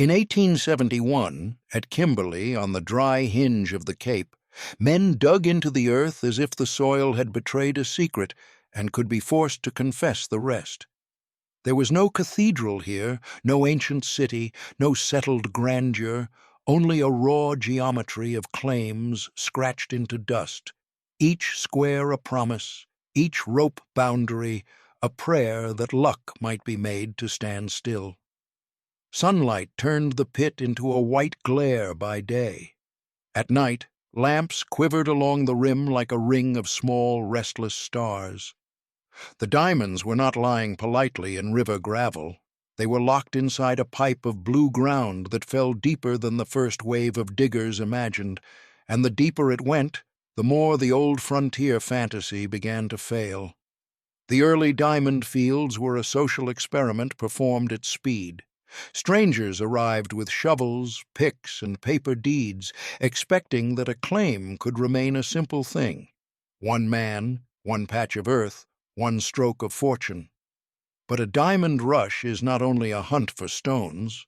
In 1871, at Kimberley, on the dry hinge of the Cape, men dug into the earth as if the soil had betrayed a secret and could be forced to confess the rest. There was no cathedral here, no ancient city, no settled grandeur, only a raw geometry of claims scratched into dust, each square a promise, each rope boundary, a prayer that luck might be made to stand still. Sunlight turned the pit into a white glare by day. At night, lamps quivered along the rim like a ring of small, restless stars. The diamonds were not lying politely in river gravel. They were locked inside a pipe of blue ground that fell deeper than the first wave of diggers imagined, and the deeper it went, the more the old frontier fantasy began to fail. The early diamond fields were a social experiment performed at speed. Strangers arrived with shovels, picks, and paper deeds, expecting that a claim could remain a simple thing. One man, one patch of earth, one stroke of fortune. But a diamond rush is not only a hunt for stones.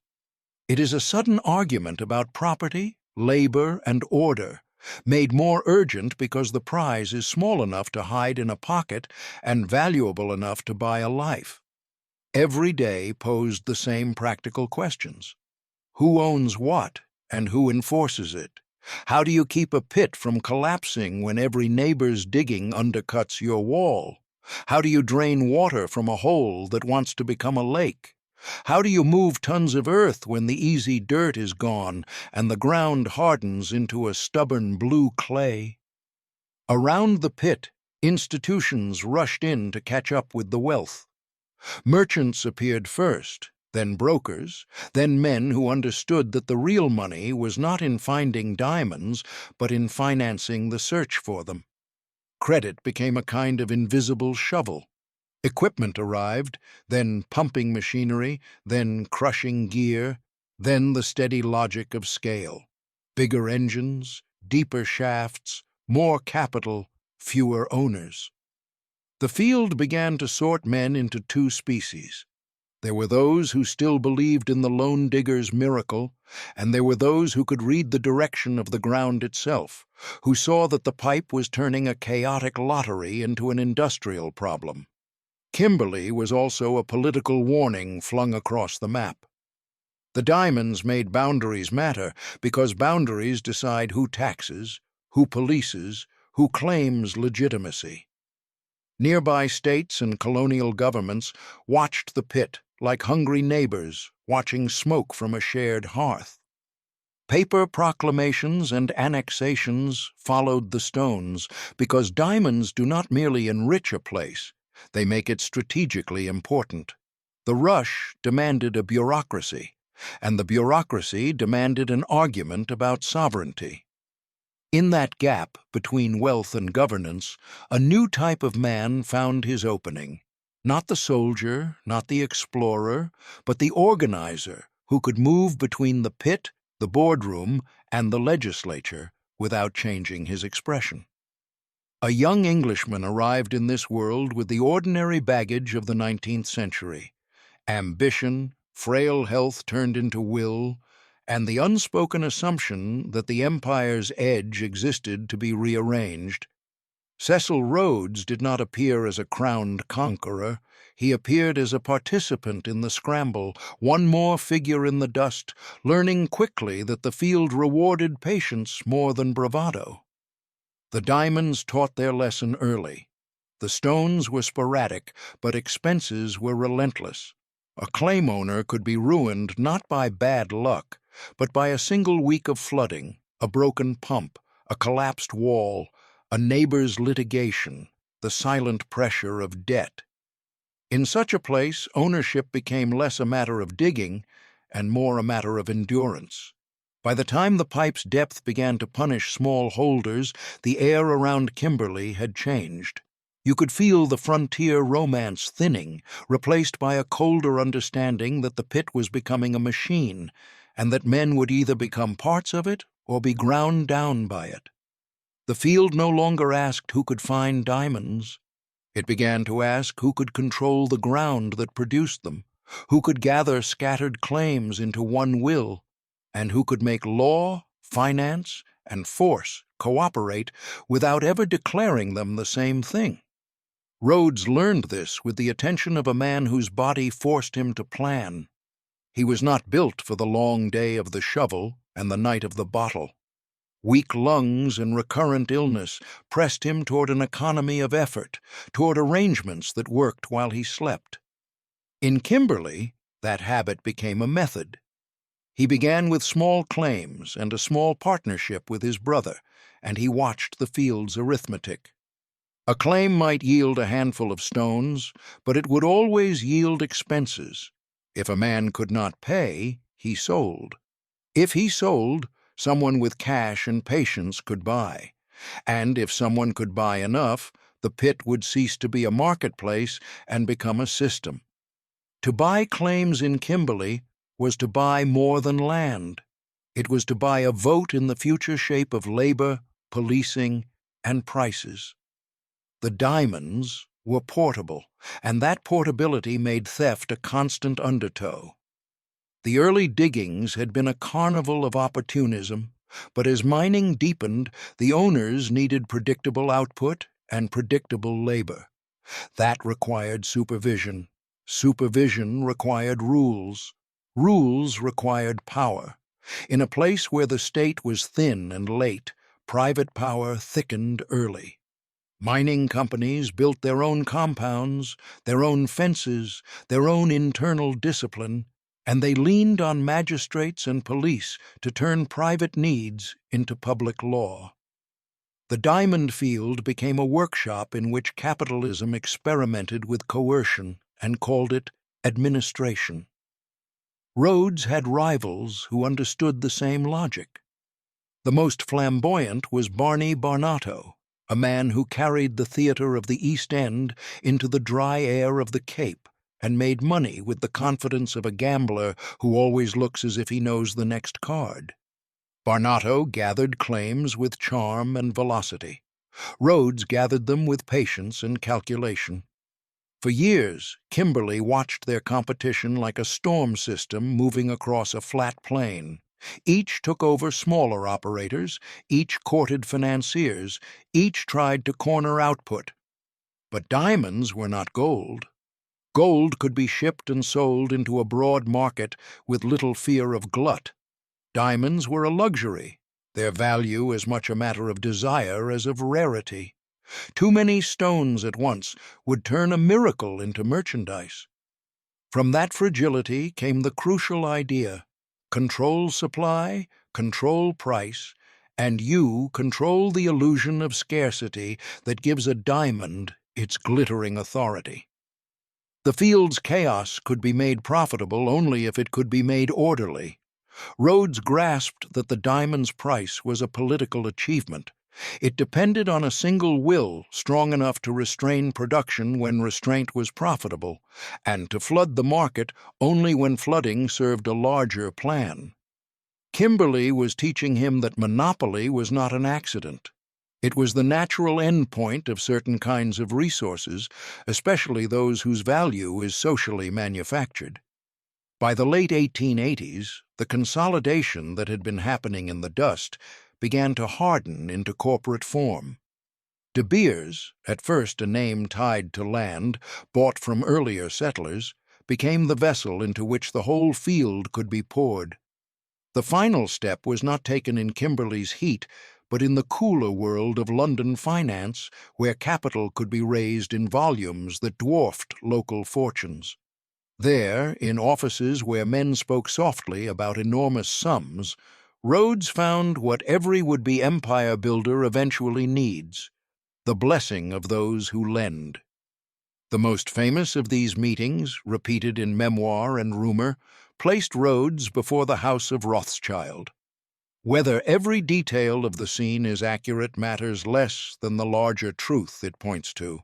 It is a sudden argument about property, labor, and order, made more urgent because the prize is small enough to hide in a pocket and valuable enough to buy a life. Every day posed the same practical questions. Who owns what, and who enforces it? How do you keep a pit from collapsing when every neighbor's digging undercuts your wall? How do you drain water from a hole that wants to become a lake? How do you move tons of earth when the easy dirt is gone and the ground hardens into a stubborn blue clay? Around the pit, institutions rushed in to catch up with the wealth. Merchants appeared first, then brokers, then men who understood that the real money was not in finding diamonds, but in financing the search for them. Credit became a kind of invisible shovel. Equipment arrived, then pumping machinery, then crushing gear, then the steady logic of scale. Bigger engines, deeper shafts, more capital, fewer owners. The field began to sort men into two species. There were those who still believed in the lone digger's miracle, and there were those who could read the direction of the ground itself, who saw that the pipe was turning a chaotic lottery into an industrial problem. Kimberley was also a political warning flung across the map. The diamonds made boundaries matter because boundaries decide who taxes, who polices, who claims legitimacy. Nearby states and colonial governments watched the pit like hungry neighbors watching smoke from a shared hearth. Paper proclamations and annexations followed the stones because diamonds do not merely enrich a place, they make it strategically important. The rush demanded a bureaucracy, and the bureaucracy demanded an argument about sovereignty. In that gap between wealth and governance, a new type of man found his opening. Not the soldier, not the explorer, but the organizer who could move between the pit, the boardroom, and the legislature without changing his expression. A young Englishman arrived in this world with the ordinary baggage of the 19th century. Ambition, frail health turned into will, and the unspoken assumption that the empire's edge existed to be rearranged. Cecil Rhodes did not appear as a crowned conqueror. He appeared as a participant in the scramble, one more figure in the dust, learning quickly that the field rewarded patience more than bravado. The diamonds taught their lesson early. The stones were sporadic, but expenses were relentless. A claim owner could be ruined not by bad luck, but by a single week of flooding, a broken pump, a collapsed wall, a neighbor's litigation, the silent pressure of debt. In such a place, ownership became less a matter of digging and more a matter of endurance. By the time the pipe's depth began to punish small holders, the air around Kimberley had changed. You could feel the frontier romance thinning, replaced by a colder understanding that the pit was becoming a machine, and that men would either become parts of it or be ground down by it. The field no longer asked who could find diamonds. It began to ask who could control the ground that produced them, who could gather scattered claims into one will, and who could make law, finance, and force cooperate without ever declaring them the same thing. Rhodes learned this with the attention of a man whose body forced him to plan. He was not built for the long day of the shovel and the night of the bottle. Weak lungs and recurrent illness pressed him toward an economy of effort, toward arrangements that worked while he slept. In Kimberley, that habit became a method. He began with small claims and a small partnership with his brother, and he watched the field's arithmetic. A claim might yield a handful of stones, but it would always yield expenses. If a man could not pay, he sold. If he sold, someone with cash and patience could buy. And if someone could buy enough, the pit would cease to be a marketplace and become a system. To buy claims in Kimberley was to buy more than land. It was to buy a vote in the future shape of labor, policing, and prices. The diamonds were portable, and that portability made theft a constant undertow. The early diggings had been a carnival of opportunism, but as mining deepened, the owners needed predictable output and predictable labor. That required supervision. Supervision required rules. Rules required power. In a place where the state was thin and late, private power thickened early. Mining companies built their own compounds, their own fences, their own internal discipline, and they leaned on magistrates and police to turn private needs into public law. The diamond field became a workshop in which capitalism experimented with coercion and called it administration. Rhodes had rivals who understood the same logic. The most flamboyant was Barney Barnato, a man who carried the theater of the East End into the dry air of the Cape and made money with the confidence of a gambler who always looks as if he knows the next card. Barnato gathered claims with charm and velocity. Rhodes gathered them with patience and calculation. For years, Kimberley watched their competition like a storm system moving across a flat plain. Each took over smaller operators, each courted financiers, each tried to corner output. But diamonds were not gold. Gold could be shipped and sold into a broad market with little fear of glut. Diamonds were a luxury, their value as much a matter of desire as of rarity. Too many stones at once would turn a miracle into merchandise. From that fragility came the crucial idea: control supply, control price, and you control the illusion of scarcity that gives a diamond its glittering authority. The field's chaos could be made profitable only if it could be made orderly. Rhodes grasped that the diamond's price was a political achievement. It depended on a single will strong enough to restrain production when restraint was profitable, and to flood the market only when flooding served a larger plan. Kimberley was teaching him that monopoly was not an accident. It was the natural endpoint of certain kinds of resources, especially those whose value is socially manufactured. By the late 1880s, the consolidation that had been happening in the dust began to harden into corporate form. De Beers, at first a name tied to land, bought from earlier settlers, became the vessel into which the whole field could be poured. The final step was not taken in Kimberley's heat, but in the cooler world of London finance, where capital could be raised in volumes that dwarfed local fortunes. There, in offices where men spoke softly about enormous sums, Rhodes found what every would-be empire builder eventually needs: the blessing of those who lend. The most famous of these meetings, repeated in memoir and rumor, placed Rhodes before the House of Rothschild. Whether every detail of the scene is accurate matters less than the larger truth it points to.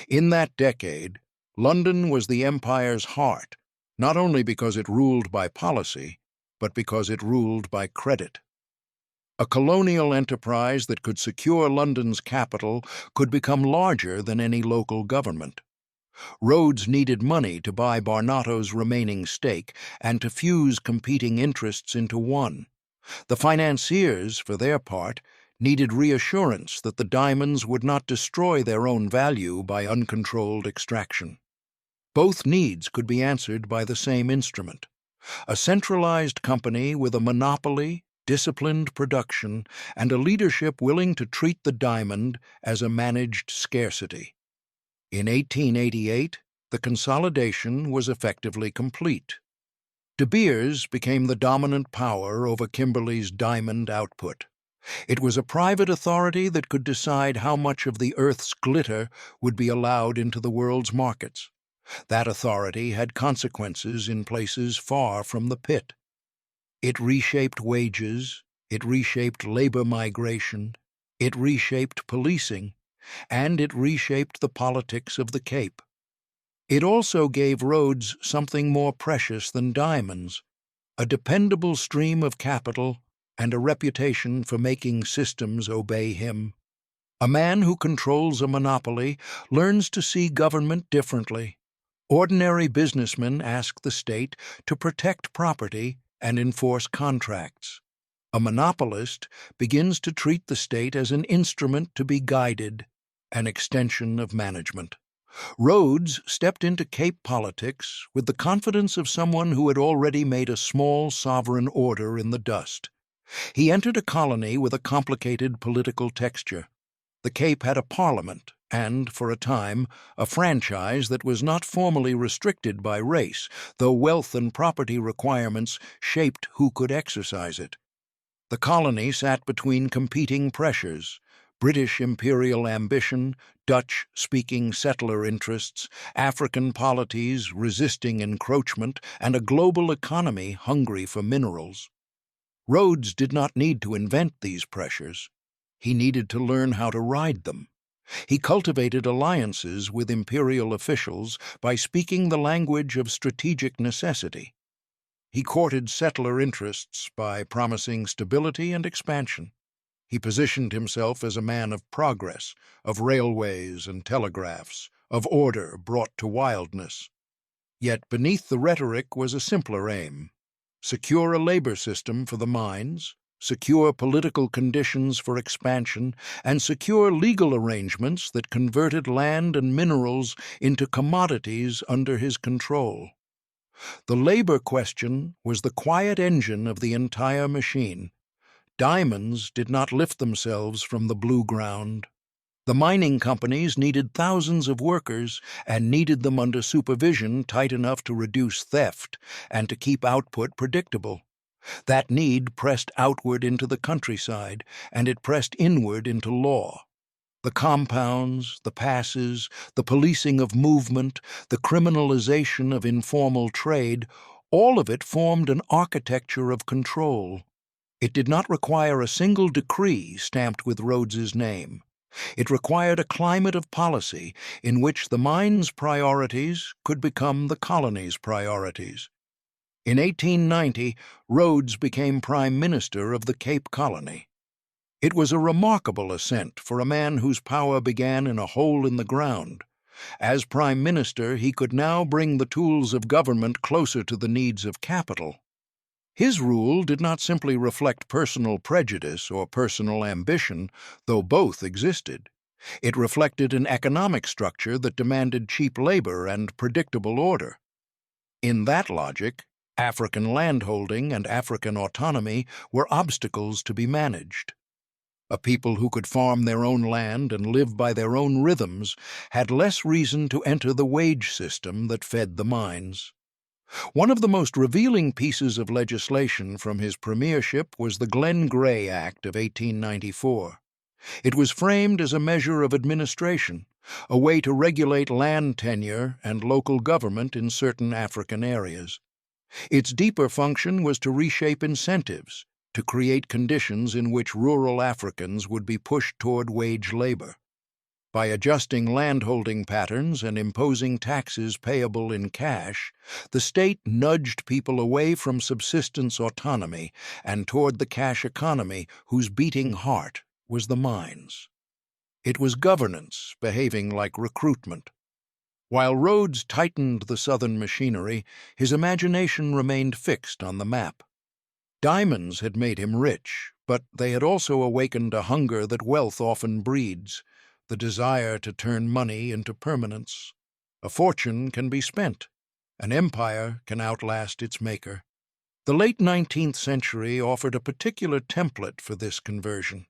In that decade, London was the empire's heart, not only because it ruled by policy, but because it ruled by credit. A colonial enterprise that could secure London's capital could become larger than any local government. Rhodes needed money to buy Barnato's remaining stake and to fuse competing interests into one. The financiers, for their part, needed reassurance that the diamonds would not destroy their own value by uncontrolled extraction. Both needs could be answered by the same instrument: a centralized company with a monopoly, disciplined production, and a leadership willing to treat the diamond as a managed scarcity. In 1888, the consolidation was effectively complete. De Beers became the dominant power over Kimberley's diamond output. It was a private authority that could decide how much of the Earth's glitter would be allowed into the world's markets. That authority had consequences in places far from the pit. It reshaped wages, it reshaped labor migration, it reshaped policing, and it reshaped the politics of the Cape. It also gave Rhodes something more precious than diamonds: a dependable stream of capital and a reputation for making systems obey him. A man who controls a monopoly learns to see government differently. Ordinary businessmen ask the state to protect property and enforce contracts. A monopolist begins to treat the state as an instrument to be guided, an extension of management. Rhodes stepped into Cape politics with the confidence of someone who had already made a small sovereign order in the dust. He entered a colony with a complicated political texture. The Cape had a parliament and, for a time, a franchise that was not formally restricted by race, though wealth and property requirements shaped who could exercise it. The colony sat between competing pressures: British imperial ambition, Dutch-speaking settler interests, African polities resisting encroachment, and a global economy hungry for minerals. Rhodes did not need to invent these pressures. He needed to learn how to ride them. He cultivated alliances with imperial officials by speaking the language of strategic necessity. He courted settler interests by promising stability and expansion. He positioned himself as a man of progress, of railways and telegraphs, of order brought to wildness. Yet beneath the rhetoric was a simpler aim: secure a labor system for the mines, secure political conditions for expansion, and secure legal arrangements that converted land and minerals into commodities under his control. The labor question was the quiet engine of the entire machine. Diamonds did not lift themselves from the blue ground. The mining companies needed thousands of workers and needed them under supervision tight enough to reduce theft and to keep output predictable. That need pressed outward into the countryside, and it pressed inward into law. The compounds, the passes, the policing of movement, the criminalization of informal trade, all of it formed an architecture of control. It did not require a single decree stamped with Rhodes's name. It required a climate of policy in which the mine's priorities could become the colony's priorities. In 1890, Rhodes became Prime Minister of the Cape Colony. It was a remarkable ascent for a man whose power began in a hole in the ground. As Prime Minister, he could now bring the tools of government closer to the needs of capital. His rule did not simply reflect personal prejudice or personal ambition, though both existed. It reflected an economic structure that demanded cheap labor and predictable order. In that logic, African landholding and African autonomy were obstacles to be managed. A people who could farm their own land and live by their own rhythms had less reason to enter the wage system that fed the mines. One of the most revealing pieces of legislation from his premiership was the Glenn Gray Act of 1894. It was framed as a measure of administration, a way to regulate land tenure and local government in certain African areas. Its deeper function was to reshape incentives, to create conditions in which rural Africans would be pushed toward wage labor. By adjusting landholding patterns and imposing taxes payable in cash, the state nudged people away from subsistence autonomy and toward the cash economy whose beating heart was the mines. It was governance behaving like recruitment. While Rhodes tightened the southern machinery, his imagination remained fixed on the map. Diamonds had made him rich, but they had also awakened a hunger that wealth often breeds, the desire to turn money into permanence. A fortune can be spent. An empire can outlast its maker. The late 19th century offered a particular template for this conversion.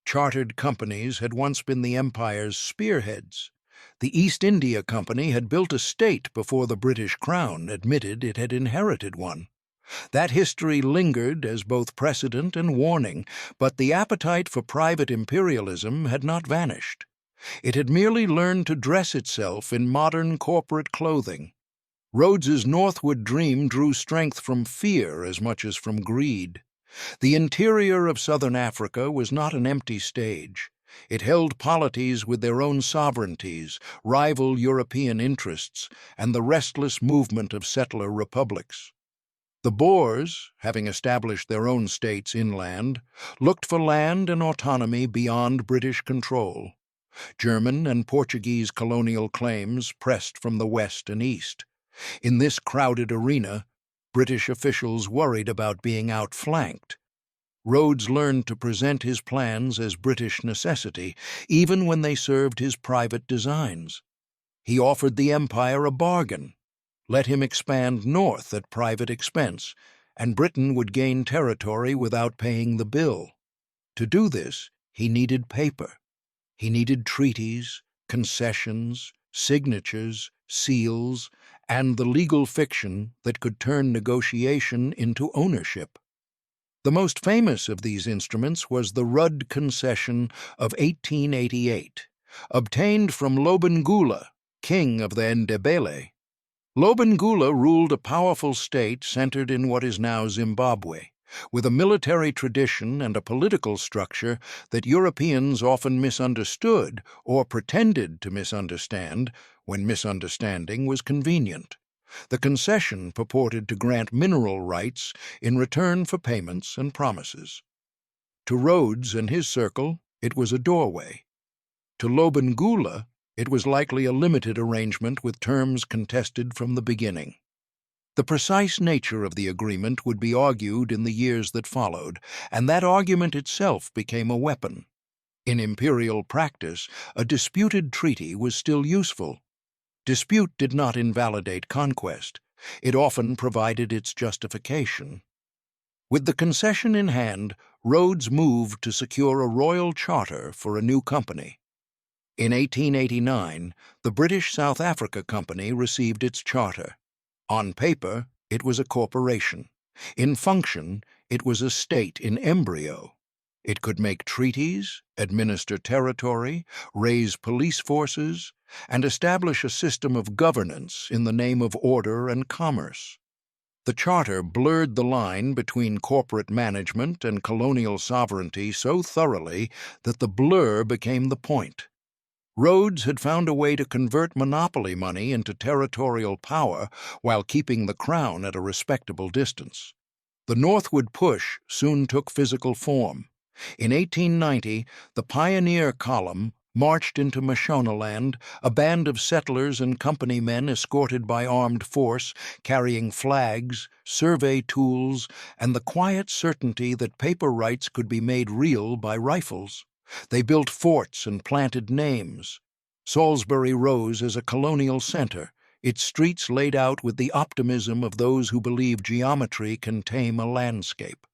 Chartered companies had once been the empire's spearheads. The East India Company had built a state before the British Crown admitted it had inherited one. That history lingered as both precedent and warning, but the appetite for private imperialism had not vanished. It had merely learned to dress itself in modern corporate clothing. Rhodes's northward dream drew strength from fear as much as from greed. The interior of southern Africa was not an empty stage. It held polities with their own sovereignties, rival European interests, and the restless movement of settler republics. The Boers, having established their own states inland, looked for land and autonomy beyond British control. German and Portuguese colonial claims pressed from the west and east. In this crowded arena, British officials worried about being outflanked. Rhodes learned to present his plans as British necessity, even when they served his private designs. He offered the empire a bargain. Let him expand north at private expense, and Britain would gain territory without paying the bill. To do this, he needed paper. He needed treaties, concessions, signatures, seals, and the legal fiction that could turn negotiation into ownership. The most famous of these instruments was the Rudd Concession of 1888, obtained from Lobengula, king of the Ndebele. Lobengula ruled a powerful state centered in what is now Zimbabwe, with a military tradition and a political structure that Europeans often misunderstood or pretended to misunderstand when misunderstanding was convenient. The concession purported to grant mineral rights in return for payments and promises. To Rhodes and his circle, it was a doorway. To Lobengula, it was likely a limited arrangement with terms contested from the beginning. The precise nature of the agreement would be argued in the years that followed, and that argument itself became a weapon. In imperial practice, a disputed treaty was still useful. Dispute did not invalidate conquest. It often provided its justification. With the concession in hand, Rhodes moved to secure a royal charter for a new company. In 1889, the British South Africa Company received its charter. On paper, it was a corporation. In function, it was a state in embryo. It could make treaties, administer territory, raise police forces, and establish a system of governance in the name of order and commerce. The charter blurred the line between corporate management and colonial sovereignty so thoroughly that the blur became the point. Rhodes had found a way to convert monopoly money into territorial power while keeping the crown at a respectable distance. The northward push soon took physical form. In 1890, the Pioneer Column marched into Mashonaland, a band of settlers and company men escorted by armed force, carrying flags, survey tools, and the quiet certainty that paper rights could be made real by rifles. They built forts and planted names. Salisbury rose as a colonial center, its streets laid out with the optimism of those who believe geometry can tame a landscape.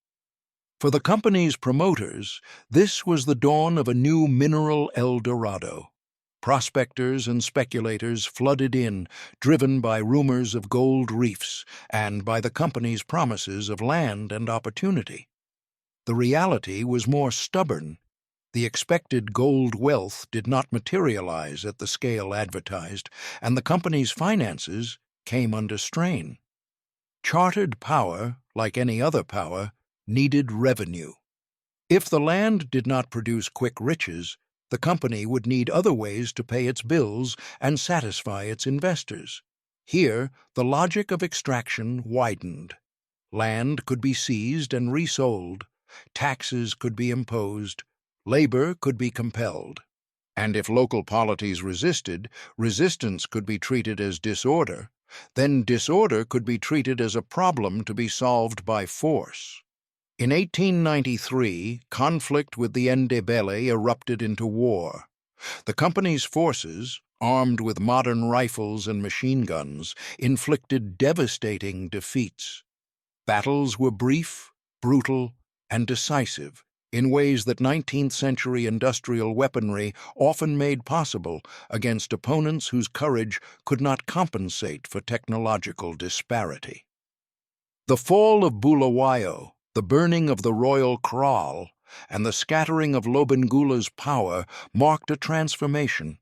For the company's promoters, this was the dawn of a new mineral El Dorado. Prospectors and speculators flooded in, driven by rumors of gold reefs and by the company's promises of land and opportunity. The reality was more stubborn. The expected gold wealth did not materialize at the scale advertised, and the company's finances came under strain. Chartered power, like any other power, needed revenue. If the land did not produce quick riches, the company would need other ways to pay its bills and satisfy its investors. Here, the logic of extraction widened. Land could be seized and resold, taxes could be imposed, labor could be compelled. And if local polities resisted, resistance could be treated as disorder, then disorder could be treated as a problem to be solved by force. In 1893, conflict with the Ndebele erupted into war. The company's forces, armed with modern rifles and machine guns, inflicted devastating defeats. Battles were brief, brutal, and decisive, in ways that 19th-century industrial weaponry often made possible against opponents whose courage could not compensate for technological disparity. The fall of Bulawayo, the burning of the royal kraal, and the scattering of Lobengula's power marked a transformation.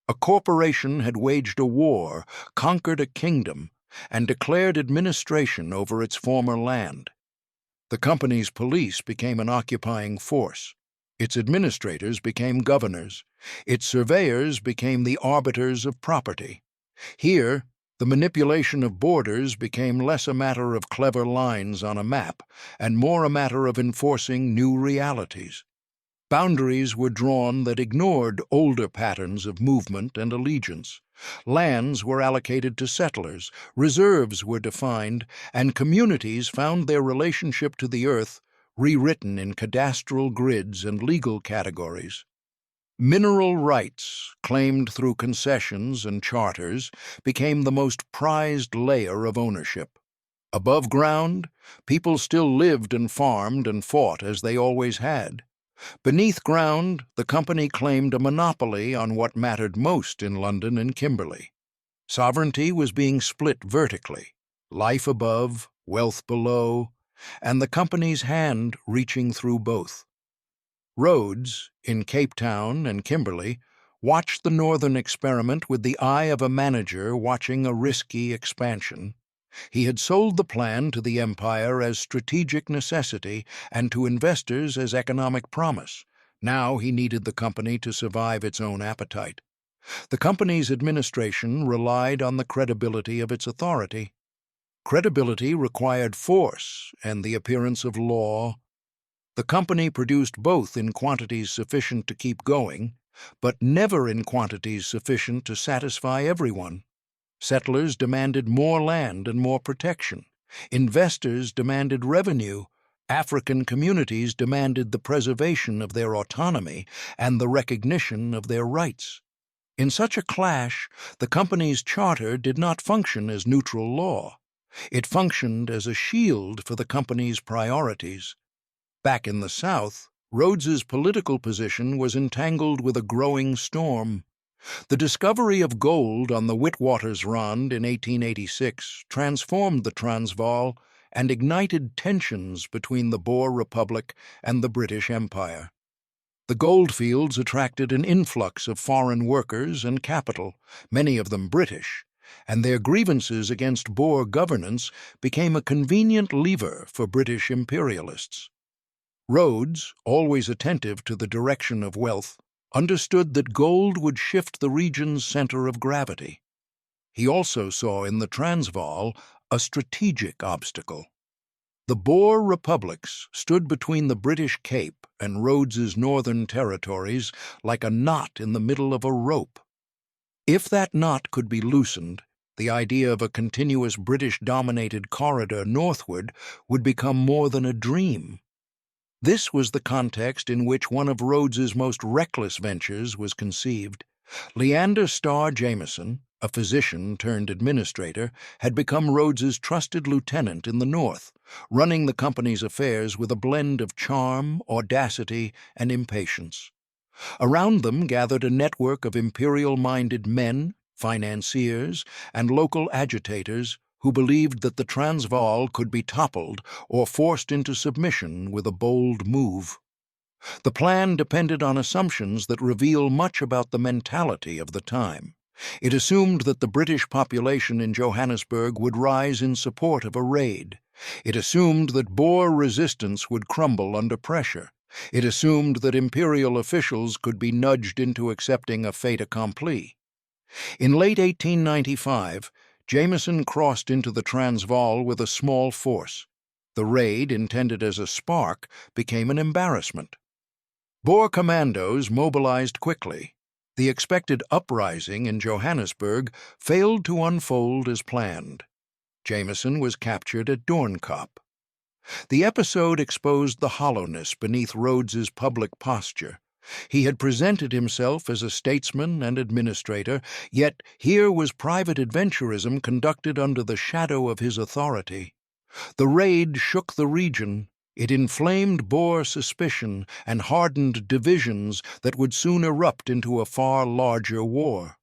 A corporation had waged a war, conquered a kingdom, and declared administration over its former land. The company's police became an occupying force. Its administrators became governors. Its surveyors became the arbiters of property. Here, the manipulation of borders became less a matter of clever lines on a map and more a matter of enforcing new realities. Boundaries were drawn that ignored older patterns of movement and allegiance. Lands were allocated to settlers, reserves were defined, and communities found their relationship to the earth rewritten in cadastral grids and legal categories. Mineral rights, claimed through concessions and charters, became the most prized layer of ownership. Above ground, people still lived and farmed and fought as they always had. Beneath ground, the company claimed a monopoly on what mattered most in London and Kimberley. Sovereignty was being split vertically, life above, wealth below, and the company's hand reaching through both. Rhodes, in Cape Town and Kimberley, watched the northern experiment with the eye of a manager watching a risky expansion. He had sold the plan to the empire as strategic necessity and to investors as economic promise. Now he needed the company to survive its own appetite. The company's administration relied on the credibility of its authority. Credibility required force and the appearance of law. The company produced both in quantities sufficient to keep going, but never in quantities sufficient to satisfy everyone. Settlers demanded more land and more protection. Investors demanded revenue. African communities demanded the preservation of their autonomy and the recognition of their rights. In such a clash, the company's charter did not function as neutral law. It functioned as a shield for the company's priorities. Back in the South, Rhodes's political position was entangled with a growing storm. The discovery of gold on the Witwatersrand in 1886 transformed the Transvaal and ignited tensions between the Boer Republic and the British Empire. The goldfields attracted an influx of foreign workers and capital, many of them British, and their grievances against Boer governance became a convenient lever for British imperialists. Rhodes, always attentive to the direction of wealth, understood that gold would shift the region's center of gravity. He also saw in the Transvaal a strategic obstacle. The Boer republics stood between the British Cape and Rhodes's northern territories like a knot in the middle of a rope. If that knot could be loosened, the idea of a continuous British-dominated corridor northward would become more than a dream. This was the context in which one of Rhodes's most reckless ventures was conceived. Leander Starr Jameson, a physician turned administrator, had become Rhodes's trusted lieutenant in the North, running the company's affairs with a blend of charm, audacity, and impatience. Around them gathered a network of imperial-minded men, financiers, and local agitators who believed that the Transvaal could be toppled or forced into submission with a bold move. The plan depended on assumptions that reveal much about the mentality of the time. It assumed that the British population in Johannesburg would rise in support of a raid. It assumed that Boer resistance would crumble under pressure. It assumed that imperial officials could be nudged into accepting a fait accompli. In late 1895, Jameson crossed into the Transvaal with a small force. The raid, intended as a spark, became an embarrassment. Boer commandos mobilized quickly. The expected uprising in Johannesburg failed to unfold as planned. Jameson was captured at Doornkop. The episode exposed the hollowness beneath Rhodes's public posture. He had presented himself as a statesman and administrator, yet here was private adventurism conducted under the shadow of his authority. The raid shook the region. It inflamed Boer suspicion and hardened divisions that would soon erupt into a far larger war.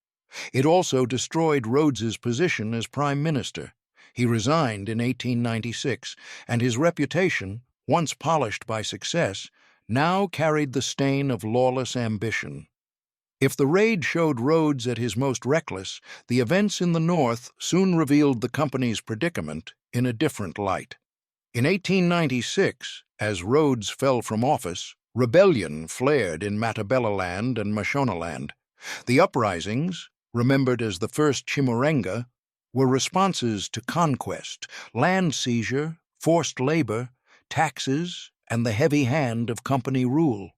It also destroyed Rhodes's position as prime minister. He resigned in 1896, and his reputation, once polished by success, now carried the stain of lawless ambition. If the raid showed Rhodes at his most reckless, the events in the north soon revealed the company's predicament in a different light. In 1896, as Rhodes fell from office, rebellion flared in Matabeleland and Mashonaland. The uprisings, remembered as the First Chimurenga, were responses to conquest, land seizure, forced labor, taxes, and the heavy hand of company rule.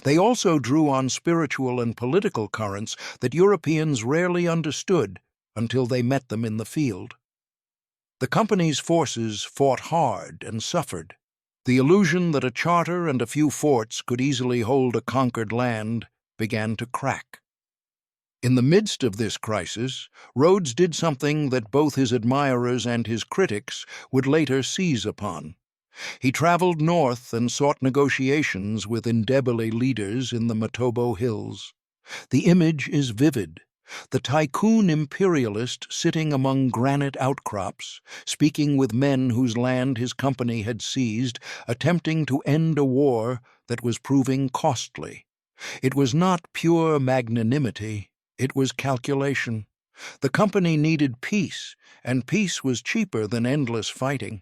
They also drew on spiritual and political currents that Europeans rarely understood until they met them in the field. The company's forces fought hard and suffered. The illusion that a charter and a few forts could easily hold a conquered land began to crack. In the midst of this crisis, Rhodes did something that both his admirers and his critics would later seize upon. He traveled north and sought negotiations with Ndebele leaders in the Limpopo hills. The image is vivid. The tycoon imperialist sitting among granite outcrops, speaking with men whose land his company had seized, attempting to end a war that was proving costly. It was not pure magnanimity, it was calculation. The company needed peace, and peace was cheaper than endless fighting.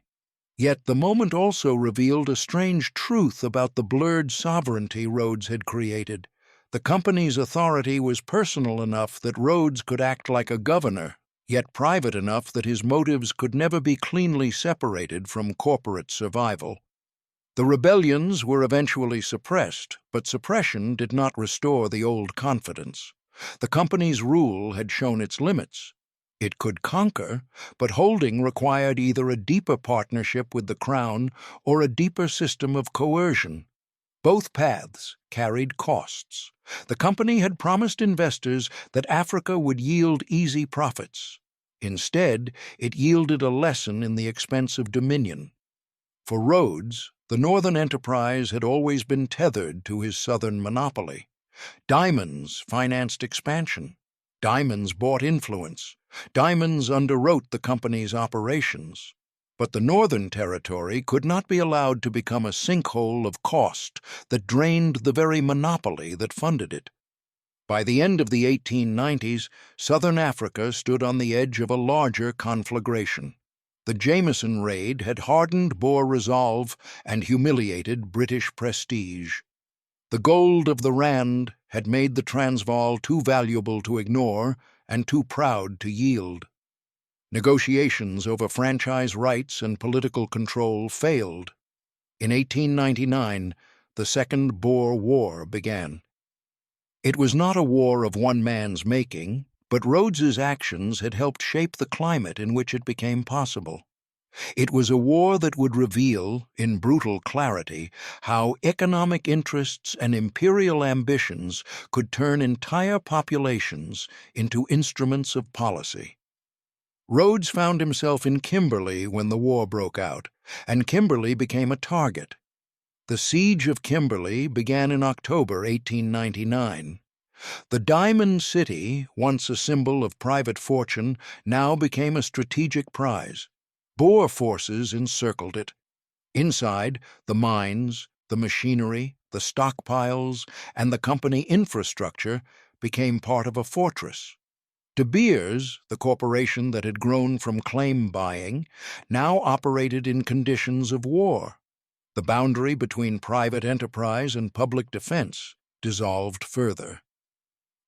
Yet the moment also revealed a strange truth about the blurred sovereignty Rhodes had created. The company's authority was personal enough that Rhodes could act like a governor, yet private enough that his motives could never be cleanly separated from corporate survival. The rebellions were eventually suppressed, but suppression did not restore the old confidence. The company's rule had shown its limits. It could conquer, but holding required either a deeper partnership with the crown or a deeper system of coercion. Both paths carried costs. The company had promised investors that Africa would yield easy profits. Instead, it yielded a lesson in the expense of dominion. For Rhodes, the northern enterprise had always been tethered to his southern monopoly. Diamonds financed expansion. Diamonds bought influence. Diamonds underwrote the company's operations. But the Northern Territory could not be allowed to become a sinkhole of cost that drained the very monopoly that funded it. By the end of the 1890s, Southern Africa stood on the edge of a larger conflagration. The Jameson raid had hardened Boer resolve and humiliated British prestige. The gold of the Rand had made the Transvaal too valuable to ignore and too proud to yield. Negotiations over franchise rights and political control failed. In 1899, the Second Boer War began. It was not a war of one man's making, but Rhodes's actions had helped shape the climate in which it became possible. It was a war that would reveal, in brutal clarity, how economic interests and imperial ambitions could turn entire populations into instruments of policy. Rhodes found himself in Kimberley when the war broke out, and Kimberley became a target. The siege of Kimberley began in October 1899. The Diamond City, once a symbol of private fortune, now became a strategic prize. Boer forces encircled it. Inside, the mines, the machinery, the stockpiles, and the company infrastructure became part of a fortress. De Beers, the corporation that had grown from claim buying, now operated in conditions of war. The boundary between private enterprise and public defense dissolved further.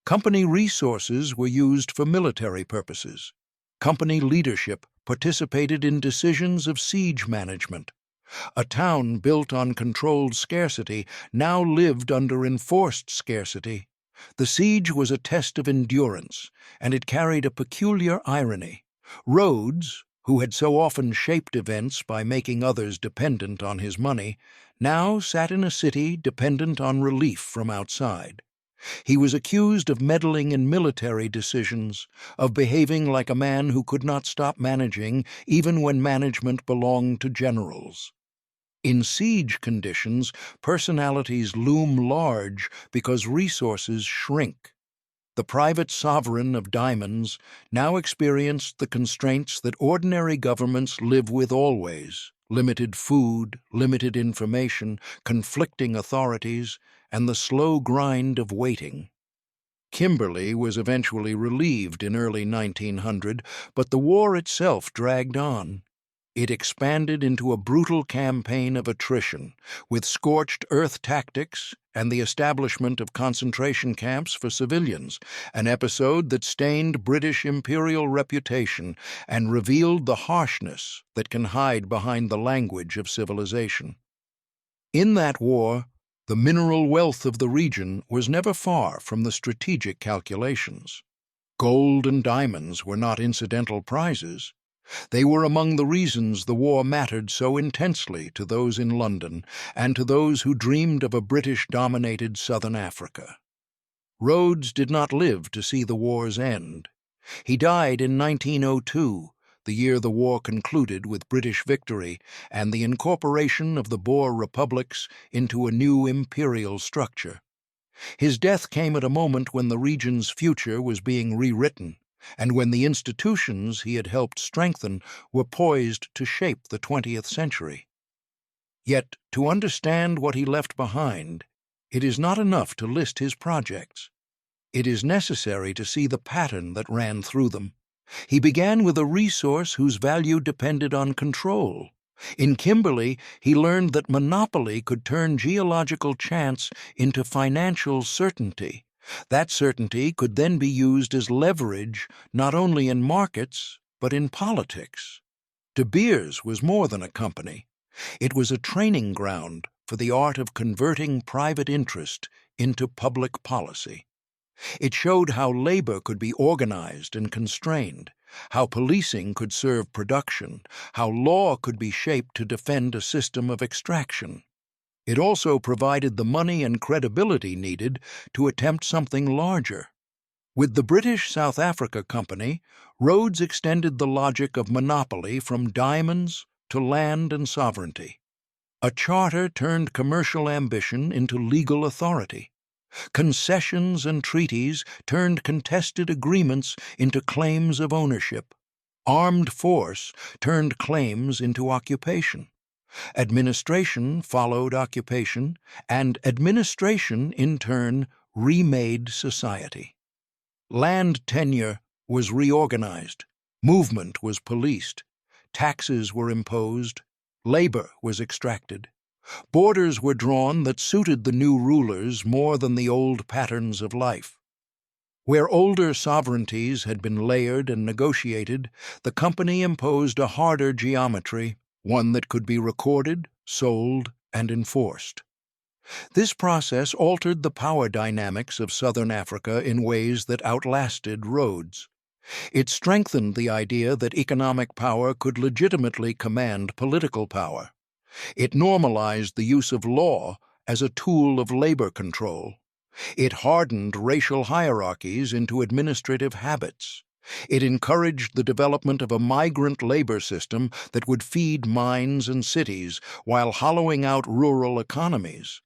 Company resources were used for military purposes. Company leadership participated in decisions of siege management. A town built on controlled scarcity now lived under enforced scarcity. The siege was a test of endurance, and it carried a peculiar irony. Rhodes, who had so often shaped events by making others dependent on his money, now sat in a city dependent on relief from outside. He was accused of meddling in military decisions, of behaving like a man who could not stop managing even when management belonged to generals. In siege conditions, personalities loom large because resources shrink. The private sovereign of diamonds now experienced the constraints that ordinary governments live with always: limited food, limited information, conflicting authorities, and the slow grind of waiting. Kimberley was eventually relieved in early 1900, but the war itself dragged on. It expanded into a brutal campaign of attrition, with scorched earth tactics and the establishment of concentration camps for civilians, an episode that stained British imperial reputation and revealed the harshness that can hide behind the language of civilization. In that war, the mineral wealth of the region was never far from the strategic calculations. Gold and diamonds were not incidental prizes. They were among the reasons the war mattered so intensely to those in London and to those who dreamed of a British-dominated Southern Africa. Rhodes did not live to see the war's end. He died in 1902, the year the war concluded with British victory and the incorporation of the Boer republics into a new imperial structure. His death came at a moment when the region's future was being rewritten, and when the institutions he had helped strengthen were poised to shape the 20th century. Yet, to understand what he left behind, it is not enough to list his projects. It is necessary to see the pattern that ran through them. He began with a resource whose value depended on control. In Kimberley, he learned that monopoly could turn geological chance into financial certainty. That certainty could then be used as leverage not only in markets, but in politics. De Beers was more than a company. It was a training ground for the art of converting private interest into public policy. It showed how labor could be organized and constrained, how policing could serve production, how law could be shaped to defend a system of extraction. It also provided the money and credibility needed to attempt something larger. With the British South Africa Company, Rhodes extended the logic of monopoly from diamonds to land and sovereignty. A charter turned commercial ambition into legal authority. Concessions and treaties turned contested agreements into claims of ownership. Armed force turned claims into occupation. Administration followed occupation, and administration, in turn, remade society. Land tenure was reorganized, movement was policed, taxes were imposed, labor was extracted. Borders were drawn that suited the new rulers more than the old patterns of life. Where older sovereignties had been layered and negotiated, the company imposed a harder geometry, one that could be recorded, sold, and enforced. This process altered the power dynamics of Southern Africa in ways that outlasted Rhodes. It strengthened the idea that economic power could legitimately command political power. It normalized the use of law as a tool of labor control. It hardened racial hierarchies into administrative habits. It encouraged the development of a migrant labor system that would feed mines and cities while hollowing out rural economies.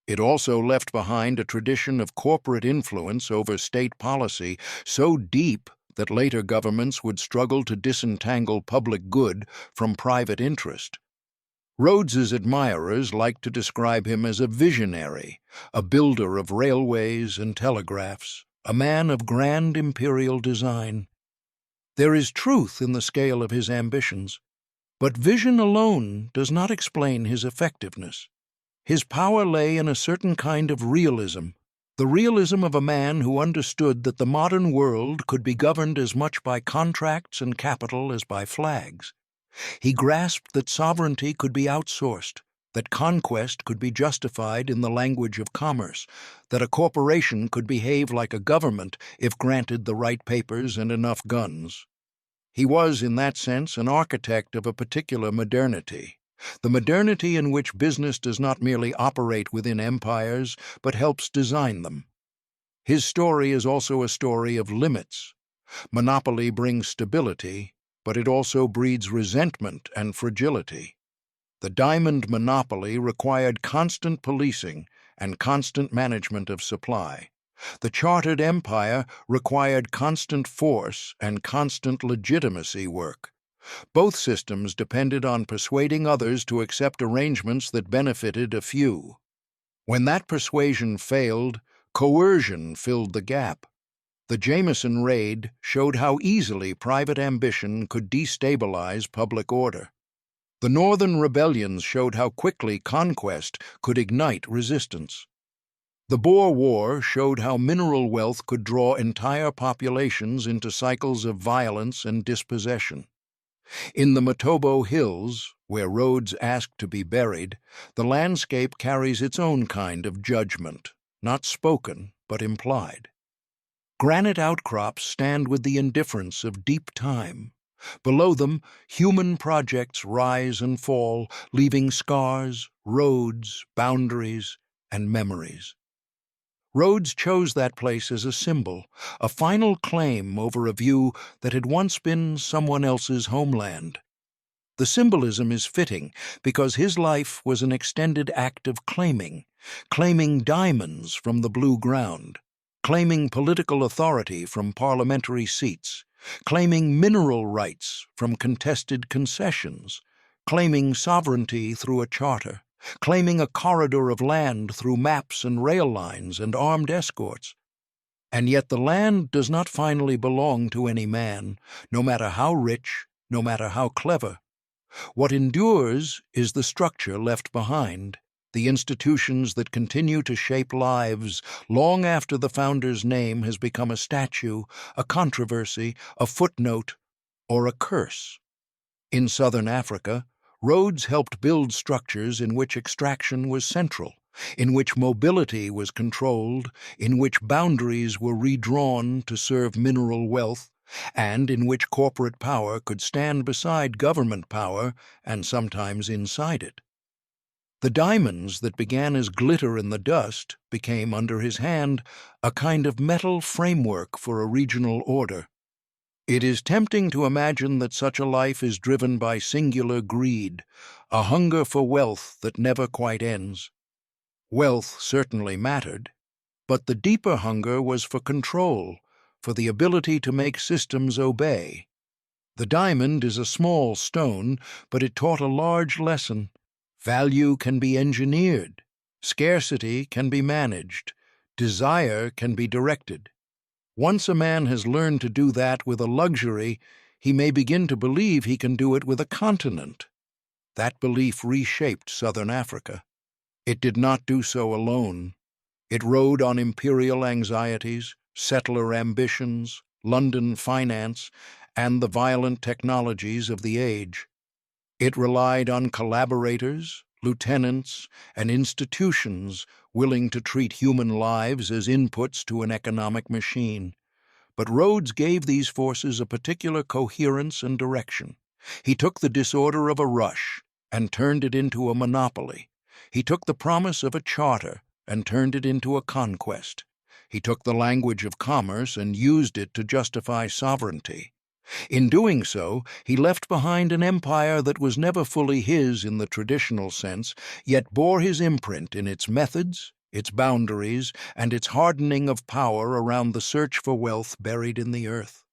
It also left behind a tradition of corporate influence over state policy so deep that later governments would struggle to disentangle public good from private interest. Rhodes's admirers liked to describe him as a visionary, a builder of railways and telegraphs, a man of grand imperial design. There is truth in the scale of his ambitions, but vision alone does not explain his effectiveness. His power lay in a certain kind of realism, the realism of a man who understood that the modern world could be governed as much by contracts and capital as by flags. He grasped that sovereignty could be outsourced, that conquest could be justified in the language of commerce, that a corporation could behave like a government if granted the right papers and enough guns. He was, in that sense, an architect of a particular modernity, the modernity in which business does not merely operate within empires, but helps design them. His story is also a story of limits. Monopoly brings stability, but it also breeds resentment and fragility. The diamond monopoly required constant policing and constant management of supply. The chartered empire required constant force and constant legitimacy work. Both systems depended on persuading others to accept arrangements that benefited a few. When that persuasion failed, coercion filled the gap. The Jameson raid showed how easily private ambition could destabilize public order. The Northern rebellions showed how quickly conquest could ignite resistance. The Boer War showed how mineral wealth could draw entire populations into cycles of violence and dispossession. In the Matobo Hills, where Rhodes asked to be buried, the landscape carries its own kind of judgment, not spoken but implied. Granite outcrops stand with the indifference of deep time. Below them, human projects rise and fall, leaving scars, roads, boundaries, and memories. Rhodes chose that place as a symbol, a final claim over a view that had once been someone else's homeland. The symbolism is fitting because his life was an extended act of claiming diamonds from the blue ground, claiming political authority from parliamentary seats, claiming mineral rights from contested concessions, claiming sovereignty through a charter, claiming a corridor of land through maps and rail lines and armed escorts. And yet the land does not finally belong to any man, no matter how rich, no matter how clever. What endures is the structure left behind, the institutions that continue to shape lives long after the founder's name has become a statue, a controversy, a footnote, or a curse. In southern Africa, Rhodes helped build structures in which extraction was central, in which mobility was controlled, in which boundaries were redrawn to serve mineral wealth, and in which corporate power could stand beside government power and sometimes inside it. The diamonds that began as glitter in the dust became, under his hand, a kind of metal framework for a regional order. It is tempting to imagine that such a life is driven by singular greed, a hunger for wealth that never quite ends. Wealth certainly mattered, but the deeper hunger was for control, for the ability to make systems obey. The diamond is a small stone, but it taught a large lesson. Value can be engineered, scarcity can be managed, desire can be directed. Once a man has learned to do that with a luxury, he may begin to believe he can do it with a continent. That belief reshaped southern Africa. It did not do so alone. It rode on imperial anxieties, settler ambitions, London finance, and the violent technologies of the age. It relied on collaborators, lieutenants, and institutions willing to treat human lives as inputs to an economic machine. But Rhodes gave these forces a particular coherence and direction. He took the disorder of a rush and turned it into a monopoly. He took the promise of a charter and turned it into a conquest. He took the language of commerce and used it to justify sovereignty. In doing so, he left behind an empire that was never fully his in the traditional sense, yet bore his imprint in its methods, its boundaries, and its hardening of power around the search for wealth buried in the earth.